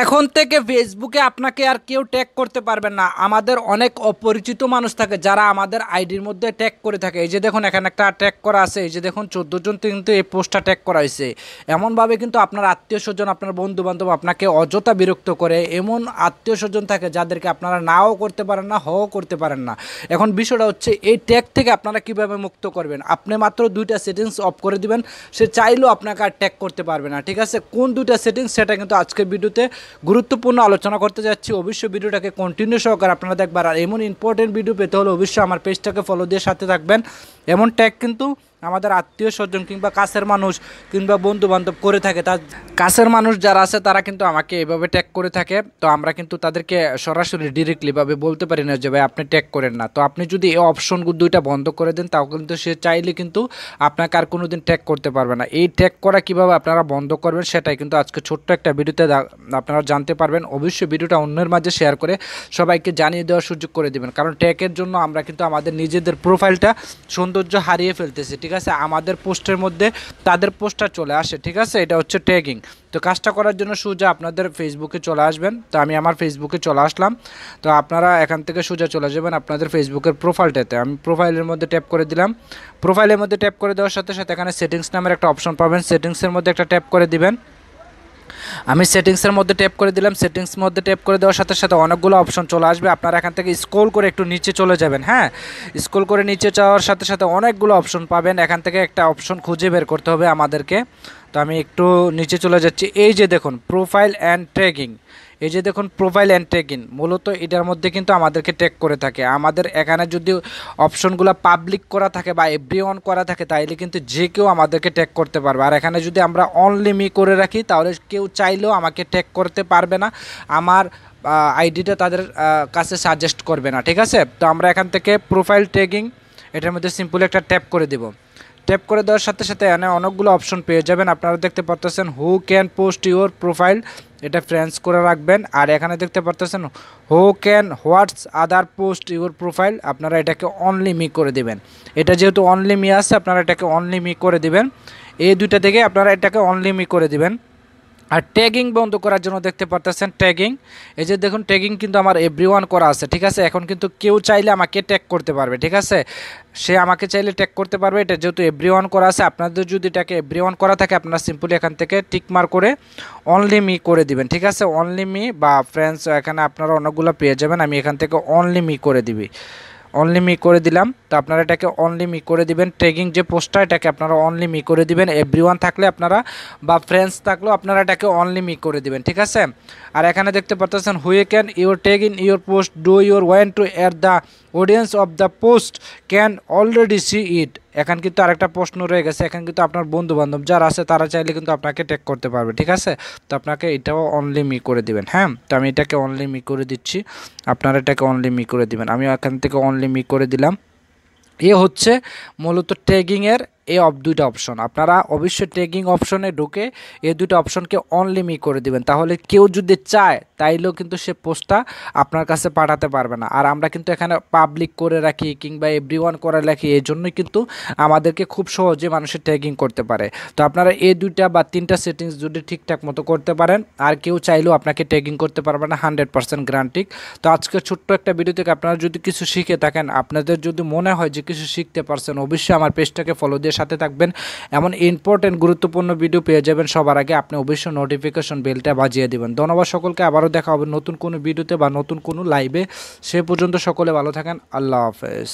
এখন থেকে ফেসবুকে আপনাকে আর কেউ ট্যাগ করতে পারবেন না। আমাদের অনেক অপরিচিত মানুষ থাকে যারা আমাদের আইডির মধ্যে ট্যাগ করে থাকে। এই যে দেখুন এখানে একটা ট্যাগ করা আছে, এই যে দেখুন 14 জন কিন্তু এই পোস্টটা ট্যাগ করা হয়েছে। এমনভাবে কিন্তু আপনার আত্মীয় স্বজন, আপনার বন্ধু বান্ধব আপনাকে অযথা বিরক্ত করে। এমন আত্মীয় স্বজন থাকে যাদেরকে আপনারা নাও করতে পারেন না, হও করতে পারেন না। এখন বিষয়টা হচ্ছে এই ট্যাগ থেকে আপনারা কিভাবে মুক্ত করবেন। আপনি মাত্র 2টা সেটিংস অফ করে দিবেন, সে চাইলেও আপনাকে আর ট্যাগ করতে পারবে না। ঠিক আছে, কোন 2টা সেটিংস সেটা কিন্তু আজকের ভিডিওতে গুরুত্বপূর্ণ আলোচনা করতে যাচ্ছি। অবশ্যই ভিডিওটাকে কন্টিনিউ সহকারে আপনারা দেখবেন। আর এমন ইম্পর্টেন্ট ভিডিও পেতে হলে অবশ্যই আমার পেজটাকে ফলো দিয়ে সাথে থাকবেন। এমন ট্যাগ কিন্তু আমাদের আত্মীয় স্বজন কিংবা কাছের মানুষ কিংবা বন্ধু বান্ধব করে থাকে। তার কাছের মানুষ যারা আছে তারা কিন্তু আমাকে এভাবে ট্যাগ করে থাকে। তো আমরা কিন্তু তাদেরকে সরাসরি ডিরেক্টলিভাবে বলতে পারি না যে ভাই আপনি ট্যাগ করেন না। তো আপনি যদি এই অপশনগুলো 2টা বন্ধ করে দেন তাও কিন্তু সে চাইলে কিন্তু আপনাকে আর কোনো দিন ট্যাগ করতে পারবে না। এই ট্যাগ করা কীভাবে আপনারা বন্ধ করবেন সেটাই কিন্তু আজকে ছোট্ট একটা ভিডিওতে আপনারা জানতে পারবেন। অবশ্যই ভিডিওটা অন্যের মাঝে শেয়ার করে সবাইকে জানিয়ে দেওয়ার সুযোগ করে দেবেন, কারণ ট্যাগের জন্য আমরা কিন্তু আমাদের নিজেদের প্রোফাইলটা সৌন্দর্য হারিয়ে ফেলতেছি। ঠিক আছে, আমাদের পোস্টের মধ্যে তাদের পোস্টটা চলে আসে। ঠিক আছে, এটা হচ্ছে ট্যাগিং। তো কাজটা করার জন্য সোজা আপনাদের ফেসবুকে চলে আসবেন। তো আমি আমার ফেসবুকে চলে আসলাম। তো আপনারা এখান থেকে সোজা চলে যাবেন আপনাদের ফেসবুকের প্রোফাইলটাতে। আমি প্রোফাইলের মধ্যে ট্যাপ করে দিলাম। প্রোফাইলের মধ্যে ট্যাপ করে দেওয়ার সাথে সাথে এখানে সেটিংস নামের একটা অপশন পাবেন, সেটিংসের মধ্যে একটা ট্যাপ করে দিবেন। আমি সেটিংসের মধ্যে ট্যাপ করে দিলাম। সেটিংস মধ্যে ট্যাপ করে দেওয়ার সাথে সাথে অনেকগুলো অপশন চলে আসবে। আপনারা এখান থেকে স্ক্রল করে একটু নিচে চলে যাবেন। হ্যাঁ, স্ক্রল করে নিচে যাওয়ার সাথে সাথে অনেকগুলো অপশন পাবেন। এখান থেকে একটা অপশন খুঁজে বের করতে হবে আমাদেরকে। তো আমি একটু নিচে চলে যাচ্ছি। এই যে দেখুন প্রোফাইল অ্যান্ড ট্যাগিং, এই যে দেখুন প্রোফাইল অ্যান্ড ট্যাগিং, মূলত এটার মধ্যে কিন্তু আমাদেরকে ট্যাগ করে থাকে। আমাদের এখানে যদি অপশনগুলো পাবলিক করা থাকে বা এভরিওয়ান করা থাকে তাইলে কিন্তু যে কেউ আমাদেরকে ট্যাগ করতে পারবে। আর এখানে যদি আমরা অনলি মি করে রাখি তাহলে কেউ চাইলেও আমাকে ট্যাগ করতে পারবে না, আমার আইডিটা তাদের কাছে সাজেস্ট করবে না। ঠিক আছে, তো আমরা এখান থেকে প্রোফাইল ট্যাগিং এটার মধ্যে সিম্পল একটা ট্যাপ করে দেব। ট্যাপ করে দেওয়ার সাথে সাথে এখানে অনেকগুলো অপশন পেয়ে যাবেন। আপনারা দেখতে পাচ্ছেন who can post your profile, এটা ফ্রেন্ডস করে রাখবেন। আর এখানে দেখতে পাচ্ছেন who can what's other post your profile, আপনারা এটাকে অনলি মি করে দেবেন। এটা যেহেতু অনলি মি আছে আপনারা এটাকে অনলি মি করে দিবেন। এই 2টা থেকে আপনারা এটাকে অনলি মি করে দিবেন। আর ট্যাগিং বন্ধ করার জন্য দেখতে পাচ্ছেন ট্যাগিং, এই যে দেখুন ট্যাগিং কিন্তু আমার এভরিওয়ান করা আছে। ঠিক আছে, এখন কিন্তু কেউ চাইলে আমাকে ট্যাগ করতে পারবে। ঠিক আছে, সে আমাকে চাইলে ট্যাগ করতে পারবে। এটা যেহেতু এভরিওয়ান করা আছে, আপনাদের যদি এটাকে এভরিওয়ান করা থাকে আপনারা সিম্পলি এখান থেকে টিক মার্ক করে অনলি মি করে দিবেন। ঠিক আছে, অনলি মি বা ফ্রেন্ডস এখানে আপনারা অনেকগুলো পেয়ে যাবেন। আমি এখান থেকে অনলি মি করে দিবি, অনলি মি করে দিলাম। তো আপনারা এটাকে অনলি মি করে দিবেন। ট্যাগিং যে পোস্টটা এটাকে আপনারা অনলি মি করে দিবেন। এভরিওয়ান থাকলে আপনারা বা ফ্রেন্ডস থাকলেও আপনারা এটাকে অনলি মি করে দিবেন। ঠিক আছে, আর এখানে দেখতে পাচ্ছেন who can you tag in your post do you want to add the audience of the post can already see it. এখন কিন্তু আরেকটা প্রশ্ন রয়ে গেছে, এখন কিন্তু আপনার বন্ধু বান্ধব যারা আছে তারা চাইলে কিন্তু আপনাকে ট্যাগ করতে পারবে। ঠিক আছে, তো আপনাকে এটাও অনলি মি করে দিবেন। হ্যাঁ, তো আমি এটাকে অনলি মি করে দিচ্ছি, আপনারা এটাকে অনলি মি করে দিবেন। আমি এখান থেকে অনলি মি করে দিলাম। এ হচ্ছে মূলত ট্যাগিংয়ের এই 2টা অপশন। আপনারা অবশ্যই ট্যাগিং অপশনে ঢুকে এই 2টা অপশনকে অনলি মি করে দিবেন, তাহলে কেউ যদি চায় তাইলেও কিন্তু সে পোস্টটা আপনার কাছে পাঠাতে পারবে না। আর আমরা কিন্তু এখানে পাবলিক করে রাখি কিংবা এভরিওয়ান করে রাখি, এই জন্যই কিন্তু আমাদেরকে খুব সহজে মানুষের ট্যাগিং করতে পারে। তো আপনারা এই 2টা বা 3টা সেটিংস যদি ঠিকঠাক মতো করতে পারেন আর কেউ চাইলেও আপনাকে ট্যাগিং করতে পারবে না, 100% গ্যারান্টিড। তো আজকে ছোট্ট একটা ভিডিও থেকে আপনারা যদি কিছু শিখে থাকেন, আপনাদের যদি মনে হয় যে কিছু শিখতে পারছেন, অবশ্যই আমার পেজটাকে ফলো দিয়ে সাথে থাকবেন। এমন ইম্পর্টেন্ট গুরুত্বপূর্ণ ভিডিও পেয়ে যাবেন সবার আগে। আপনি অবশ্যই নোটিফিকেশন বেলটা বাজিয়ে দিবেন। ধন্যবাদ সকলকে, আবারও দেখা হবে নতুন কোনো ভিডিওতে বা নতুন কোনো লাইভে। সে পর্যন্ত সকলে ভালো থাকেন। আল্লাহ হাফেজ।